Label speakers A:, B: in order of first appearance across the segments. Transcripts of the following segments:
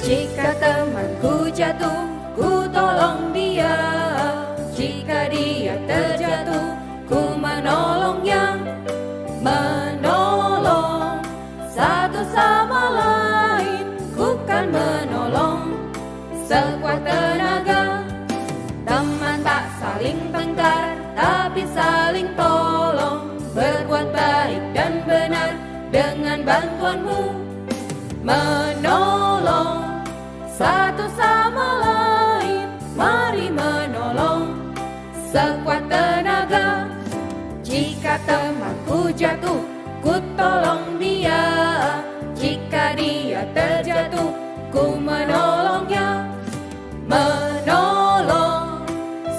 A: Jika temanku jatuh, ku tolong dia. Jika dia terjatuh, ku menolongnya. Menolong satu sama lain, ku kan menolong sekuat tenaga. Teman tak saling tengkar, tapi saling tolong. Berbuat baik dan benar dengan bantuanmu. Menolong satu sama lain, mari menolong sekuat tenaga. Jika temanku jatuh, ku tolong dia. Jika dia terjatuh, ku menolongnya. Menolong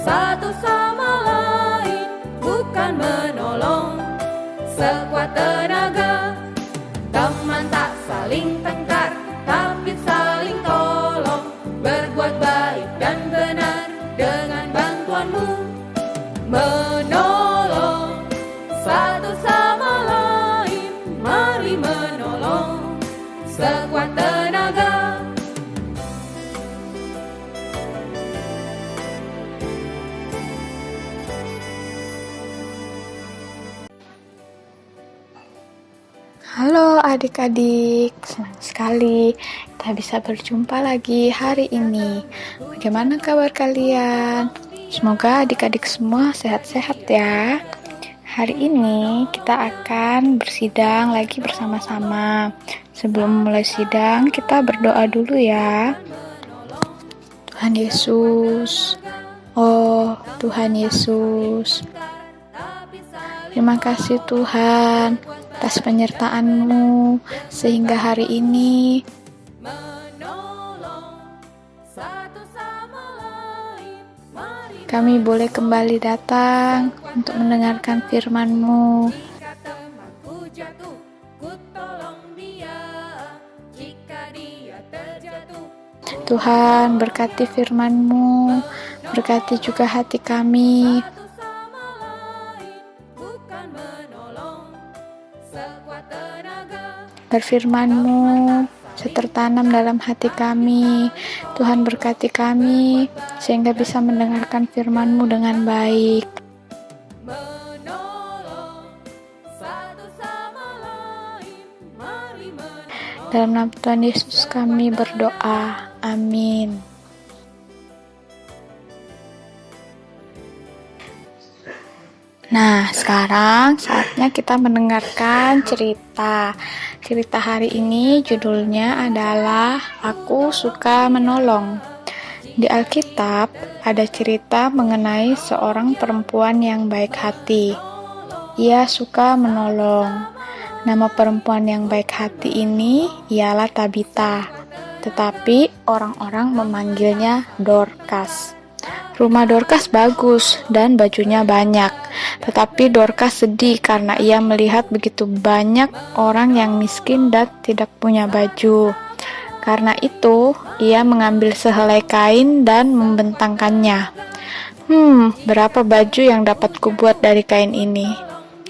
A: satu sama lain, bukan menolong sekuat tenaga. Teman tak saling tengkar, tapi saling tolong. Berbuat baik dan benar dengan bantuanmu. Menolong satu sama lain, mari menolong sekuat tenaga.
B: Halo adik-adik, senang sekali kita bisa berjumpa lagi hari ini. Bagaimana kabar kalian? Semoga adik-adik semua sehat-sehat ya. Hari ini kita akan bersidang lagi bersama-sama. Sebelum mulai sidang, kita berdoa dulu ya. Tuhan Yesus, oh Tuhan Yesus, terima kasih Tuhan atas penyertaan-Mu sehingga hari ini kami boleh kembali datang untuk mendengarkan firman-Mu. Tuhan, berkati firman-Mu, berkati juga hati kami. Berfirman-Mu tertanam dalam hati kami. Tuhan berkati kami sehingga bisa mendengarkan firman-Mu dengan baik. Dalam nama Tuhan Yesus kami berdoa. Amin. Nah, sekarang saatnya kita mendengarkan cerita. Cerita hari ini judulnya adalah Aku Suka Menolong. Di Alkitab ada cerita mengenai seorang perempuan yang baik hati. Ia suka menolong. Nama perempuan yang baik hati ini ialah Tabita, tetapi orang-orang memanggilnya Dorcas. Rumah Dorcas bagus dan bajunya banyak, tetapi Dorcas sedih karena ia melihat begitu banyak orang yang miskin dan tidak punya baju. Karena itu, ia mengambil sehelai kain dan membentangkannya. Berapa baju yang dapat kubuat dari kain ini?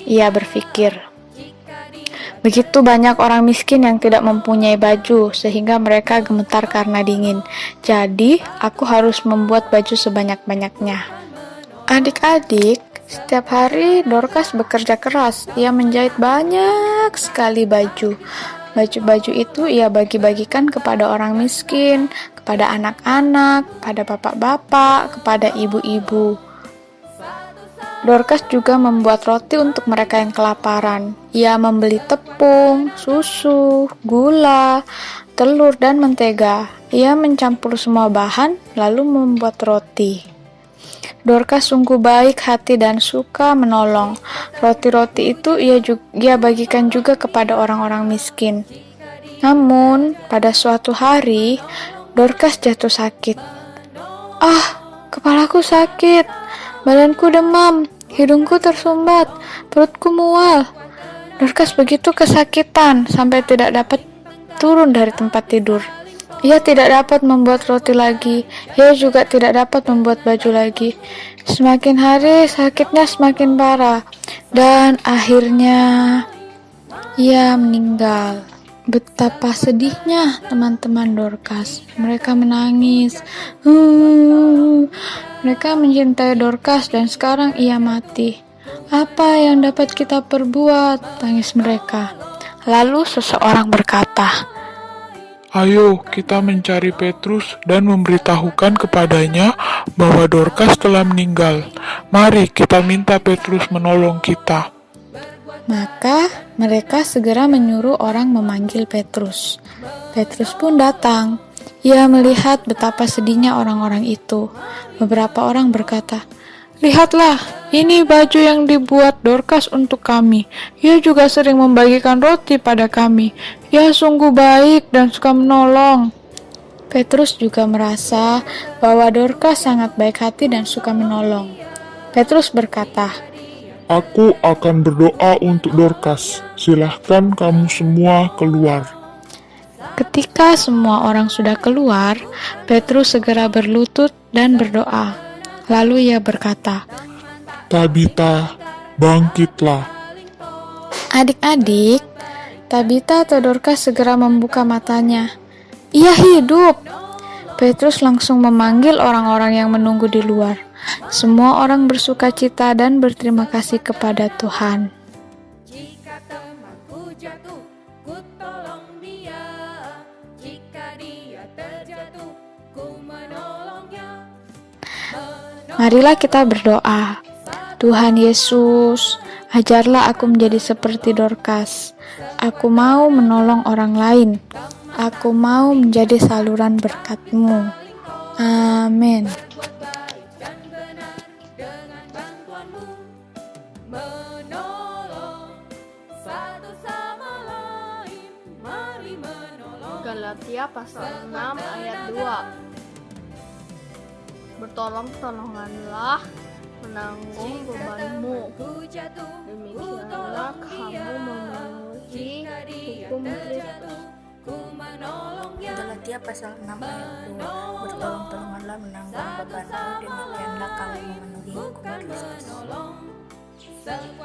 B: Ia berpikir. Begitu banyak orang miskin yang tidak mempunyai baju, sehingga mereka gemetar karena dingin. Jadi, aku harus membuat baju sebanyak-banyaknya. Adik-adik, setiap hari Dorcas bekerja keras. Ia menjahit banyak sekali baju. Baju-baju itu ia bagi-bagikan kepada orang miskin, kepada anak-anak, kepada bapak-bapak, kepada ibu-ibu. Dorcas juga membuat roti untuk mereka yang kelaparan. Ia membeli tepung, susu, gula, telur, dan mentega. Ia mencampur semua bahan, lalu membuat roti. Dorcas sungguh baik hati dan suka menolong. Roti-roti itu ia bagikan juga kepada orang-orang miskin. Namun, pada suatu hari, Dorcas jatuh sakit. Kepalaku sakit, badanku demam, hidungku tersumbat, perutku mual. Dorcas begitu kesakitan sampai tidak dapat turun dari tempat tidur. Ia tidak dapat membuat roti lagi. Ia juga tidak dapat membuat baju lagi. Semakin hari sakitnya semakin parah. Dan akhirnya ia meninggal. Betapa sedihnya teman-teman Dorcas. Mereka menangis. Mereka mencintai Dorcas dan sekarang ia mati. Apa yang dapat kita perbuat? Tangis mereka. Lalu seseorang berkata,
C: Ayo kita mencari Petrus dan memberitahukan kepadanya bahwa Dorcas telah meninggal. Mari kita minta Petrus menolong kita.
B: Maka mereka segera menyuruh orang memanggil Petrus. Petrus pun datang. Ia melihat betapa sedihnya orang-orang itu. Beberapa orang berkata, "Lihatlah, ini baju yang dibuat Dorcas untuk kami. Ia juga sering membagikan roti pada kami. Ia sungguh baik dan suka menolong." Petrus juga merasa bahwa Dorcas sangat baik hati dan suka menolong. Petrus berkata,
C: Aku akan berdoa untuk Dorcas. Silahkan kamu semua keluar.
B: Ketika semua orang sudah keluar, Petrus segera berlutut dan berdoa. Lalu ia berkata,
C: Tabita, bangkitlah.
B: "Adik-adik," Tabita atau Dorcas segera membuka matanya. "Ia hidup!" Petrus langsung memanggil orang-orang yang menunggu di luar. Semua orang bersukacita dan berterima kasih kepada Tuhan.
A: Jika temanku jatuh, ku tolong dia. Jika dia terjatuh, ku menolongnya.
B: Marilah kita berdoa. Tuhan Yesus, ajarlah aku menjadi seperti Dorcas. Aku mau menolong orang lain. Aku mau menjadi saluran berkat-Mu. Amin.
A: Menolong satu sama lain, mari menolong.
D: Galatia pasal 6 ayat 2. Bertolong-tolonganlah menanggung bebanmu. Demikianlah kamu memenuhi hukum Kristus.
E: Galatia pasal 6 ayat 2. Bertolong-tolonganlah menanggung bebanmu, demikianlah kamu memenuhi hukum Kristus.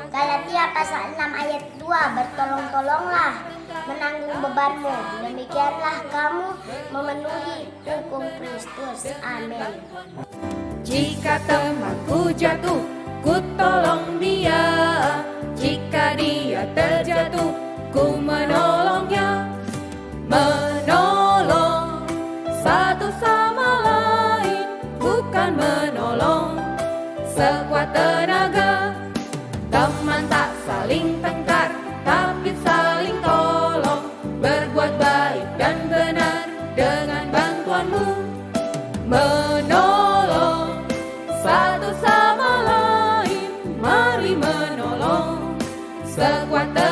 F: Galatia pasal 6 ayat 2. Bertolong-tolonglah menanggung bebanmu, demikianlah kamu memenuhi hukum Kristus. Amin.
A: Jika temanku jatuh, ku tolong dia. Jika dia terjatuh, ku menolongnya. Menolong satu sama lain, bukan menolong sekuat tenaga. Teman tak saling tengkar, tapi saling tolong. Berbuat baik dan benar dengan bantuanmu. Menolong satu sama lain, mari menolong sekuat tenaga.